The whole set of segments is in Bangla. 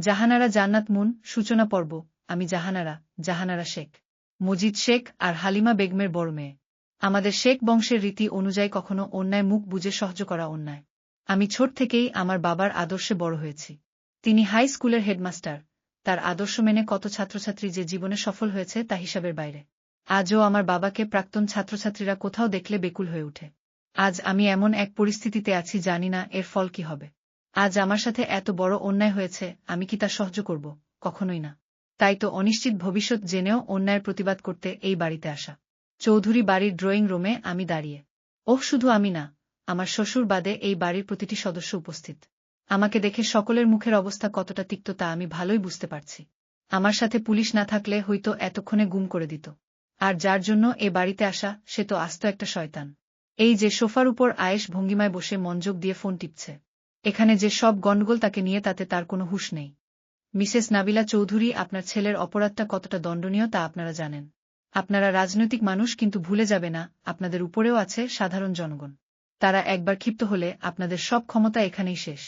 জাহানারা জান্নাত মুন সূচনা পর্ব। আমি জাহানারা শেখ, মজিদ শেখ আর হালিমা বেগমের বড় মেয়ে। আমাদের শেখ বংশের রীতি অনুযায়ী কখনো অন্যায় মুখ বুজে সহ্য করা অন্যায়। আমি ছোট থেকেই আমার বাবার আদর্শে বড় হয়েছি। তিনি হাই স্কুলের হেডমাস্টার। তার আদর্শ মেনে কত ছাত্রছাত্রী যে জীবনে সফল হয়েছে তা হিসাবের বাইরে। আজও আমার বাবাকে প্রাক্তন ছাত্রছাত্রীরা কোথাও দেখলে বেকুল হয়ে ওঠে। আজ আমি এমন এক পরিস্থিতিতে আছি, জানি না এর ফল কি হবে। আজ আমার সাথে এত বড় অন্যায় হয়েছে, আমি কি তা সহ্য করব? কখনোই না। তাই তো অনিশ্চিত ভবিষ্যৎ জেনেও অন্যায়ের প্রতিবাদ করতে এই বাড়িতে আসা। চৌধুরী বাড়ির ড্রয়িং রুমে আমি দাঁড়িয়ে। শুধু আমি না, আমার শ্বশুর বাদে এই বাড়ির প্রতিটি সদস্য উপস্থিত। আমাকে দেখে সকলের মুখের অবস্থা কতটা তিক্ত তা আমি ভালোই বুঝতে পারছি। আমার সাথে পুলিশ না থাকলে হয়তো এতক্ষণে গুম করে দিত। আর যার জন্য এ বাড়িতে আসা, সে তো আস্ত একটা শয়তান। এই যে সোফার উপর আয়েশ ভঙ্গিমায় বসে মনোযোগ দিয়ে ফোন টিপছে। এখানে যে সব গন্ডগোল তাকে নিয়ে, তাতে তার কোনো হুঁশ নেই। মিসেস নাবিলা চৌধুরী, আপনার ছেলের অপরাধটা কতটা দণ্ডনীয় তা আপনারা জানেন। আপনারা রাজনৈতিক মানুষ, কিন্তু ভুলে যাবে না আপনাদের উপরেও আছে সাধারণ জনগণ। তারা একবার ক্ষিপ্ত হলে আপনাদের সব ক্ষমতা এখানেই শেষ।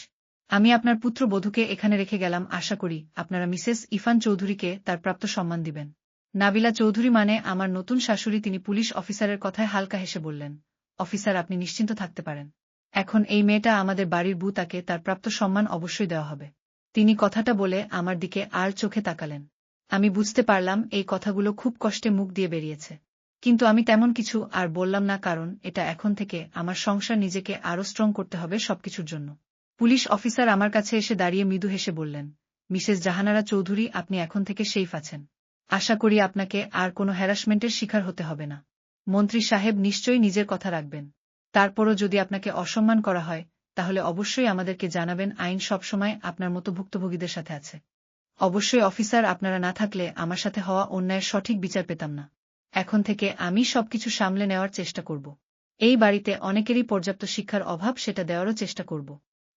আমি আপনার পুত্রবধূকে এখানে রেখে গেলাম, আশা করি আপনারা মিসেস ইরফান চৌধুরীকে তার প্রাপ্ত সম্মান দিবেন। নাবিলা চৌধুরী মানে আমার নতুন শাশুড়ি। তিনি পুলিশ অফিসারের কথায় হালকা হেসে বললেন, অফিসার, আপনি নিশ্চিন্ত থাকতে পারেন। এখন এই মেয়েটা আমাদের বাড়ির বউ, তাকে তার প্রাপ্ত সম্মান অবশ্যই দেওয়া হবে। তিনি কথাটা বলে আমার দিকে আর চোখে তাকালেন। আমি বুঝতে পারলাম এই কথাগুলো খুব কষ্টে মুখ দিয়ে বেরিয়েছে। কিন্তু আমি তেমন কিছু আর বললাম না, কারণ এটা এখন থেকে আমার সংসার, নিজেকে আরও স্ট্রং করতে হবে সবকিছুর জন্য। পুলিশ অফিসার আমার কাছে এসে দাঁড়িয়ে মৃদু হেসে বললেন, মিসেস জাহানারা চৌধুরী, আপনি এখন থেকে সেফ আছেন। আশা করি আপনাকে আর কোনো হ্যারাসমেন্টের শিকার হতে হবে না। মন্ত্রী সাহেব নিশ্চয়ই নিজের কথা রাখবেন। তারপরও যদি আপনাকে অসম্মান করা হয়, তাহলে অবশ্যই আমাদেরকে জানাবেন। আইন সবসময় আপনার মতো ভুক্তভোগীদের সাথে আছে। অবশ্যই অফিসার, আপনারা না থাকলে আমার সাথে হওয়া অন্যায়ের সঠিক বিচার পেতাম না। এখন থেকে আমি সবকিছু সামলে নেওয়ার চেষ্টা করব। এই বাড়িতে অনেকেরই পর্যাপ্ত শিক্ষার অভাব, সেটা দেওয়ারও চেষ্টা করব।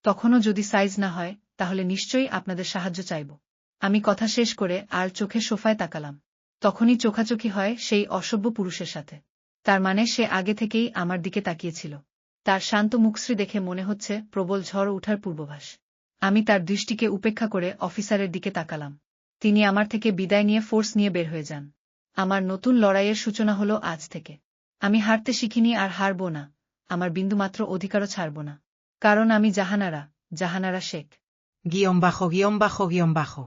তখনও যদি সাইজ না হয়, তাহলে নিশ্চয়ই আপনাদের সাহায্য চাইব। আমি কথা শেষ করে আর চোখে সোফায় তাকালাম। তখনই চোখাচোখি হয় সেই অসভ্য পুরুষের সাথে। তার মানে সে আগে থেকেই আমার দিকে তাকিয়েছিল। তার শান্ত মুখশ্রী দেখে মনে হচ্ছে প্রবল ঝড় ওঠার পূর্বাভাস। আমি তার দৃষ্টিকে উপেক্ষা করে অফিসারের দিকে তাকালাম। তিনি আমার থেকে বিদায় নিয়ে ফোর্স নিয়ে বের হয়ে যান। আমার নতুন লড়াইয়ের সূচনা হলো আজ থেকে। আমি হারতে শিখিনি আর হারব না। আমার বিন্দুমাত্র অধিকারও ছাড়ব না। কারণ আমি জাহানারা শেখ। _____।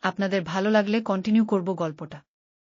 আপনাদের ভালো লাগলে কন্টিনিউ করব গল্পটা।